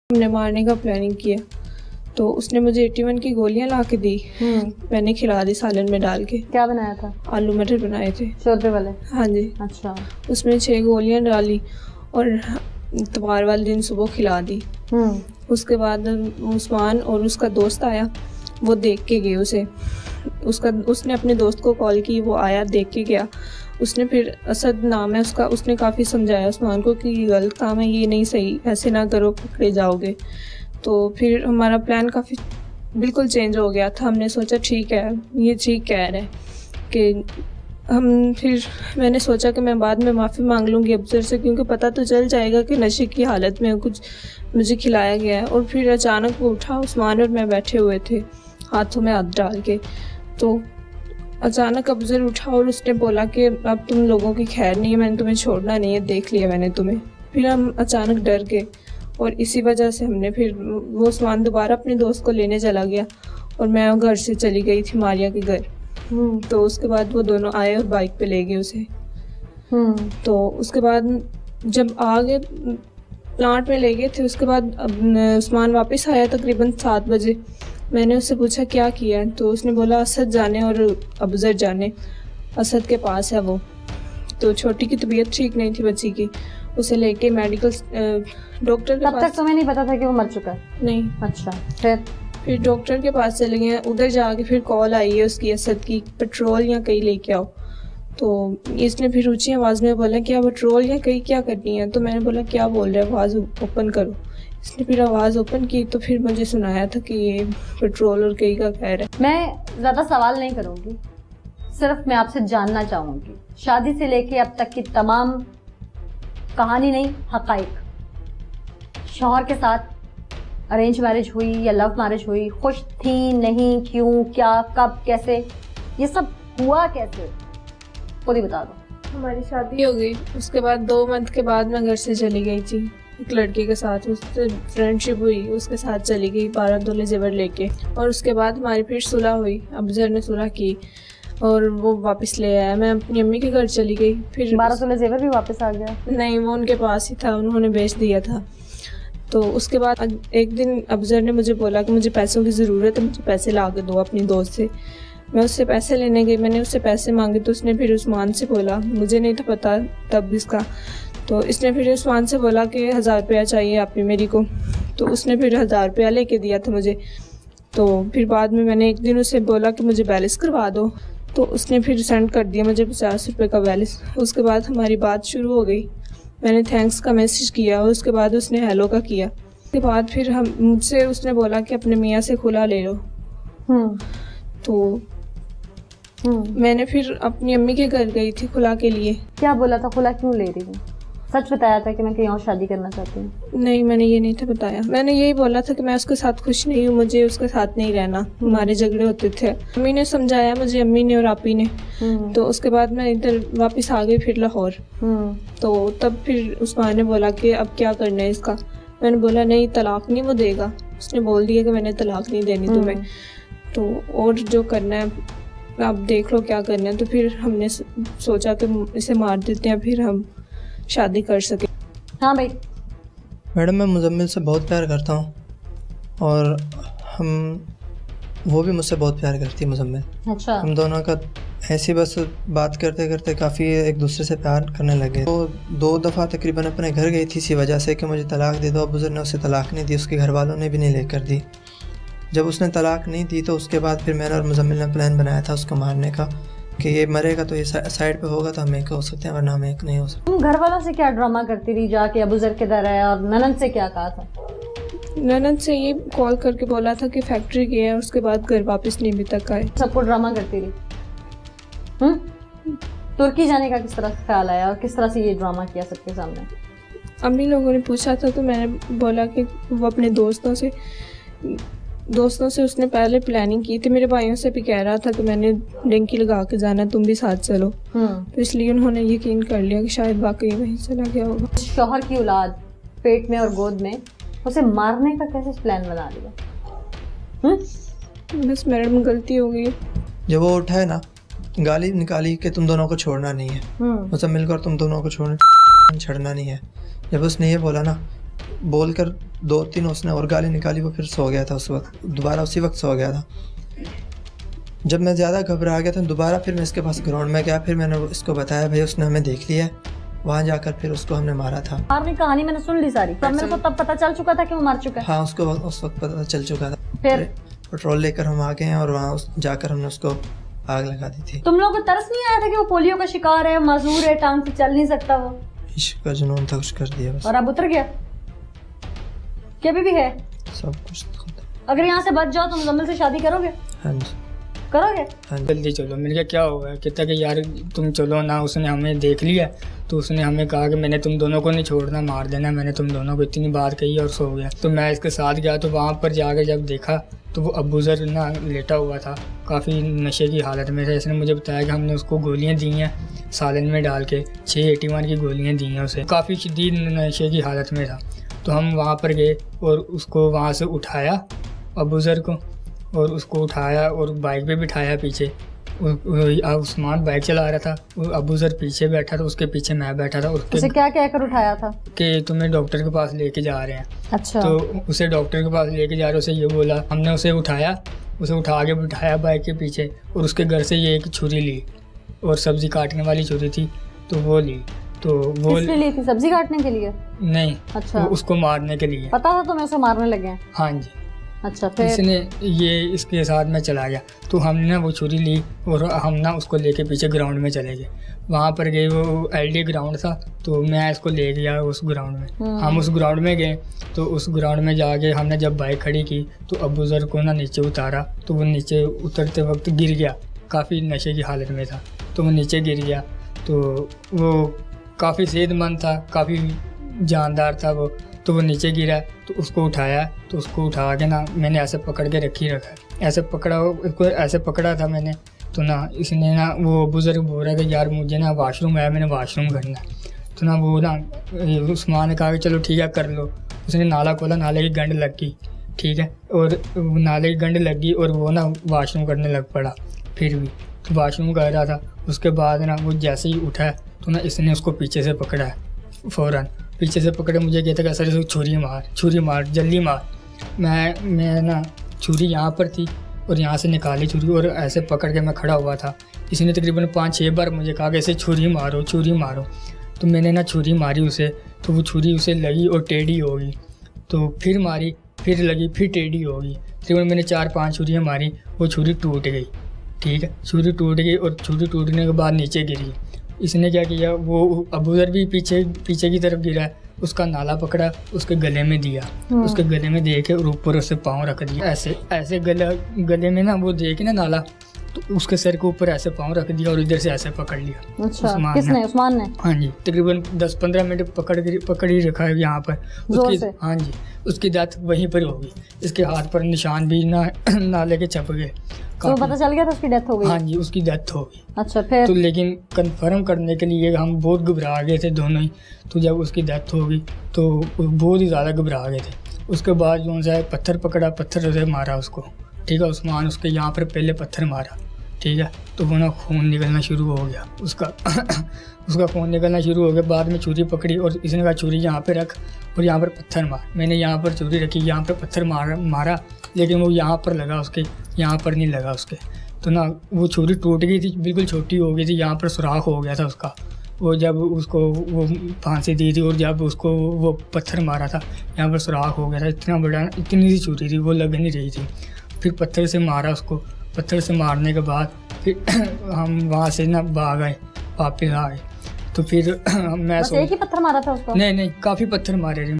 हमने मारने का प्लानिंग किया तो उसने मुझे 81 की गोलियां ला के दी। मैंने खिला दी सालन में डाल के। क्या बनाया था? आलू मटर बनाए थे, शोरबे वाले। हाँ जी। अच्छा। उसमें 6 गोलियां डाली और इतवार वाले दिन सुबह खिला दी। उसके बाद उस्मान और उसका दोस्त आया, वो देख के गए उसे। उसने अपने दोस्त को कॉल की, वो आया, देख के गया। उसने फिर असद नाम है उसका, उसने काफ़ी समझाया उस्मान को कि ये गलत काम है, ये नहीं सही, ऐसे ना करो, पकड़े जाओगे। तो फिर हमारा प्लान काफ़ी बिल्कुल चेंज हो गया था। हमने सोचा ठीक है, ये ठीक कह रहे हैं कि फिर मैंने सोचा कि मैं बाद में माफ़ी मांग लूँगी अफसर से, क्योंकि पता तो चल जाएगा कि नशे की हालत में कुछ मुझे खिलाया गया है। और फिर अचानक वो उठा, उस्मान और मैं बैठे हुए थे हाथों में हाथ डाल के, तो अचानक अफसर उठा और उसने बोला कि अब तुम लोगों की खैर नहीं है, मैंने तुम्हें छोड़ना नहीं है, देख लिया मैंने तुम्हें। फिर हम अचानक डर गए और इसी वजह से हमने फिर वो उस्मान दोबारा अपने दोस्त को लेने चला गया और मैं घर से चली गई थी मारिया के घर। तो उसके बाद वो दोनों आए और बाइक पे ले गए उसे। तो उसके बाद जब आ गए प्लांट में ले गए थे, उसके बाद उस्मान वापस आया तकरीबन 7 बजे। मैंने उससे पूछा क्या किया है, तो उसने बोला असद जाने और अबजर जाने, असद के पास है वो। तो छोटी की तबीयत ठीक नहीं थी बच्ची की, उसे लेके मेडिकल डॉक्टर के पास। तब तक तुम्हें नहीं पता था कि वो मर चुका है? नहीं। अच्छा। फिर डॉक्टर के पास चले गए। उधर जाके फिर कॉल आई है उसकी असद की, पेट्रोल या कहीं लेके आओ। तो इसने फिर ऊंची आवाज़ में बोला क्या पेट्रोल या कहीं क्या करनी है? तो मैंने बोला क्या बोल रहे हो, आवाज़ ओपन करो। इसने फिर आवाज़ ओपन की तो फिर मुझे सुनाया था कि ये पेट्रोल और कहीं का कह रहा है। मैं ज़्यादा सवाल नहीं करूँगी, सिर्फ मैं आपसे जानना चाहूँगी, शादी से लेके अब तक की तमाम कहानी नहीं, हक़ाइक़। शौहर के साथ अरेंज मैरिज हुई या लव मैरिज हुई? खुश थी, नहीं, क्यों, क्या, कब, कैसे, ये सब हुआ कैसे? खुद ही बता दो। हमारी शादी हो गई, उसके बाद 2 मंथ के बाद मैं घर से चली गई थी एक लड़के के साथ। उससे फ्रेंडशिप हुई, उसके साथ चली गई 12 तोले जेवर लेके। और उसके बाद हमारी फिर सुलह हुई, अफजर ने सुलह की और वो वापस ले आया। मैं अपनी अम्मी के घर चली गई। फिर 12 तोले जेवर भी वापस आ गया? नहीं, वो उनके पास ही था, उन्होंने बेच दिया था। तो उसके बाद एक दिन अफजर ने मुझे बोला कि मुझे पैसों की ज़रूरत है, मुझे पैसे ला के दो अपनी दोस्त से। मैं उससे पैसे लेने गई, मैंने उससे पैसे मांगे तो उसने फिर उस्मान से बोला, मुझे नहीं था पता तब इसका, तो इसने फिर उस्मान से बोला कि 1000 रुपया चाहिए आपने मेरी को। तो उसने फिर 1000 रुपया लेके दिया था मुझे। तो फिर बाद में मैंने एक दिन उससे बोला कि मुझे बैलेंस करवा दो, तो उसने फिर सेंड कर दिया मुझे 50 रुपये का बैलेंस। उसके बाद हमारी बात शुरू हो गई, मैंने थैंक्स का मैसेज किया और उसके बाद उसने हेलो का किया। उसके बाद फिर मुझसे उसने बोला कि अपने मियाँ से खुला ले लो। तो मैंने फिर अपनी अम्मी के घर गई थी खुला के लिए। क्या बोला था? खुला क्यों ले रही हूँ? सच बताया था कि मैं कहीं और शादी करना चाहती हूँ? नहीं, मैंने ये नहीं था बताया। मैंने यही बोला था कि मैं उसके साथ खुश नहीं हूँ, मुझे उसके साथ नहीं रहना। हमारे झगड़े होते थे, अम्मी ने समझाया मुझे, अम्मी ने और आपी ने। तो उसके बाद मैं इधर वापस आ गई फिर लाहौर। तो तब फिर उस्मान ने बोला कि अब क्या करना है इसका। मैंने बोला नहीं, तलाक नहीं वो देगा। उसने बोल दिया कि मैंने तलाक नहीं देनी तुम्हें, तो और जो करना है आप देख लो क्या करना है। तो फिर हमने सोचा कि इसे मार देते हैं, फिर हम शादी कर सके। हाँ भाई। मैडम, मैं मुजम्मिल से बहुत प्यार करता हूँ और वो भी मुझसे बहुत प्यार करती है, मुजम्मिल। अच्छा। हम दोनों का ऐसी बस बात करते करते काफ़ी एक दूसरे से प्यार करने लगे। तो 2 दफ़ा तकरीबन अपने घर गई थी इसी वजह से कि मुझे तलाक दे दो। अब बुजुर्ग ने उसे तलाक नहीं दी, उसके घर वालों ने भी नहीं लेकर दी। जब उसने तलाक नहीं दी तो उसके बाद फिर मैंने और मुजम्मिल ने प्लान बनाया था उसको मारने का, कि ये मरेगा तो ये साइड पे होगा तो हम एक हो सकते हैं वरना हम एक नहीं हो सकते। तुम घर वालों से क्या ड्रामा करती रही जाके अबूजर के दर है, और ननद से क्या कहा था? ननद से ये कॉल करके बोला था कि फैक्ट्री गए हैं, उसके बाद घर वापस नहीं भी तक आए। सबको ड्रामा करती रही। तुर्की जाने का किस तरह से ख्याल आया और किस तरह से ये ड्रामा किया सबके सामने? अम्मी लोगों ने पूछा था तो मैंने बोला कि वो अपने दोस्तों से उसने पहले प्लानिंग की थी। मेरे भाइयों से भी कह रहा था कि मैंने डेंकी लगा के जाना, तुम भी साथ चलो। तो इसलिए उन्होंने यकीन कर लिया कि शायद वाकई वहीं चला गया होगा। शौहर की औलाद पेट में और गोद में, उसे मारने का कैसे प्लान बना लिया? बस मैडम गलती हो गई। जब वो उठा है ना, गाली निकाली कि तुम दोनों को छोड़ना नहीं है, मुझसे मिलकर तुम दोनों को छोड़ना नहीं है। जब उसने ये बोला ना, बोलकर 2-3 उसने और गाली निकाली, वो फिर सो गया था उस वक्त, दोबारा उसी वक्त सो गया था। जब मैं ज़्यादा घबरा गया था दोबारा फिर मैं इसके पास ग्राउंड में गया, फिर मैंने इसको बताया भाई उसने हमें देख लिया है, वहाँ जाकर फिर उसको हमने मारा था। मारने कहानी मैंने सुन ली सारी, तब मेरे को तब पता चल चुका था कि वो मार चुका है। हाँ, उसको उस वक्त पता चल चुका था। फिर पेट्रोल लेकर हम आ गए हैं और वहाँ जाकर हमने उसको आग लगा दी थी। तुम लोगों को तरस नहीं आया था कि वो पोलियो का शिकार है, माजूर है, टांग से चल नहीं सकता वो? इश्क का जुनून था, कुछ कर दिया बस। और अब उतर गया क्या भी है सब कुछ। अगर यहाँ से बच जाओ तो मुजम्मिल से शादी करोगे? हाँ जी, करोगे? हाँ जी। जल्दी चलो। मैंने कहा क्या होगा, कहता कि यार तुम चलो ना, उसने हमें देख लिया तो उसने हमें कहा कि मैंने तुम दोनों को नहीं छोड़ना, मार देना, मैंने तुम दोनों को इतनी बात कही और सो गया। तो मैं इसके साथ गया तो वहाँ पर जाकर जब देखा तो वो अबूज़र ना लेटा हुआ था, काफ़ी नशे की हालत में था। इसने मुझे बताया कि हमने उसको गोलियाँ दी हैं सालन में डाल के, 681 की गोलियाँ दी हैं उसे, काफ़ी शदीद नशे की हालत में था। तो हम वहाँ पर गए और उसको वहाँ से उठाया, अबूज़र को, और उसको उठाया और बाइक पे बिठाया पीछे। उस्मान बाइक चला रहा था, अबूज़र पीछे बैठा था, उसके पीछे मैं बैठा था। उसे क्या कहकर उठाया था? कि तुम्हें डॉक्टर के पास लेके जा रहे हैं। अच्छा। तो उसे डॉक्टर के पास लेके जा रहे, उसे ये बोला, हमने उसे उठाया, उसे उठा के बिठाया बाइक के पीछे और उसके घर से ये एक छुरी ली और सब्ज़ी काटने वाली छुरी थी तो वो ली। तो वो किस लिए ली थी? सब्जी काटने के लिए? नहीं, अच्छा, उसको मारने के लिए। पता था तुम्हें उसे मारने लगे हैं? हाँ जी। अच्छा, फिर इसने ये इसके साथ में चला गया तो हमने ना वो छुरी ली और हम ना उसको लेके पीछे ग्राउंड में चले गए। वहाँ पर गए, वो एलडी ग्राउंड था तो मैं इसको ले गया उस ग्राउंड में। हम उस ग्राउंड में गए तो उस ग्राउंड में जाके हमने जब बाइक खड़ी की तो अबूज़र को ना नीचे उतारा तो वो नीचे उतरते वक्त गिर गया, काफ़ी नशे की हालत में था तो वो नीचे गिर गया। तो वो काफ़ी सेहतमंद था, काफ़ी जानदार था वो, तो वो नीचे गिरा तो उसको उठाया, तो उसको उठा के ना मैंने ऐसे पकड़ के रखा, ऐसे पकड़ा, उसको ऐसे पकड़ा था मैंने। तो ना इसने ना वो बुज़ुर्ग बोल रहा था यार मुझे ना वॉशरूम है, मैंने वॉशरूम करना है। तो ना वो ना उस्मान ने कहा कि चलो ठीक है कर लो। उसने नाला खोला, नाले की गंढ लग गई, ठीक है, और नाले की गंढ लग गई और वो ना वॉशरूम करने लग पड़ा। फिर भी तो वॉशरूम कर रहा था, उसके बाद ना वो जैसे ही उठा तो ना इसने उसको पीछे से पकड़ा है, फ़ौरन पीछे से पकड़े, मुझे कहता कि सर छुरी मार जल्दी मार। मैं ना छुरी यहाँ पर थी और यहाँ से निकाली छुरी और ऐसे पकड़ के मैं खड़ा हुआ था। इसने तकरीबन 5-6 बार मुझे कहा कि ऐसे छुरी मारो। तो मैंने ना छुरी मारी उसे, तो वो छुरी उसे लगी और टेढ़ी हो गई। तो फिर मारी, फिर लगी, फिर टेढ़ी हो गई। तकरीबन मैंने 4-5 छुरियाँ मारी, वो छुरी टूट गई, ठीक है, छुरी टूट गई और छुरी टूटने के बाद नीचे गिरी। इसने क्या किया, वो अबूज़र भी पीछे की तरफ गिरा, उसका नाला पकड़ा, उसके गले में दिया, उसके गले में दे के और ऊपर उससे पाँव रख दिया, ऐसे गले में ना वो दे के ना नाला, तो उसके सर के ऊपर ऐसे पाँव रख दिया और इधर से ऐसे पकड़ लिया। अच्छा, किसने? उस्मान ने? हाँ जी, तकरीबन 10-15 मिनट पकड़ ही रखा है यहाँ पर उसकी। हाँ जी, उसकी डेथ वहीं पर होगी। इसके हाथ पर निशान भी नाले के छप गए। तो पता चल गया था उसकी डेथ हो गई? हाँ जी, उसकी डेथ हो गई। अच्छा, फिर? तो लेकिन कंफर्म करने के लिए हम बहुत घबरा गए थे दोनों ही। तो जब उसकी डेथ हो गई तो बहुत ही ज़्यादा घबरा गए थे। उसके बाद जो है पत्थर पकड़ा, पत्थर से मारा उसको, ठीक है, उस्मान उसके यहाँ पर पहले पत्थर मारा, ठीक है, तो वो ना खून निकलना शुरू हो गया उसका उसका खून निकलना शुरू हो गया। बाद में छुरी पकड़ी और इसने कहा छुरी यहाँ पे रख और यहाँ पर पत्थर मार। मैंने यहाँ पर छुरी रखी, यहाँ पर पत्थर मारा, लेकिन वो यहाँ पर लगा उसके, यहाँ पर नहीं लगा उसके। तो ना वो छुरी टूट गई थी, बिल्कुल छोटी हो गई थी, यहाँ पर सुराख हो गया था उसका। वो जब उसको वो फांसी दी थी और जब उसको वो पत्थर मारा था, यहाँ पर सुराख हो गया था, इतना बड़ा, इतनी सी छुरी थी, वो लग नहीं रही थी। फिर पत्थर से मारा उसको, पत्थर से मारने के बाद फिर हम वहाँ से ना भाग आए, वापस आ गए। तो फिर मैं बस एक ही पत्थर मारा था उसको? नहीं, काफ़ी पत्थर मारे थे।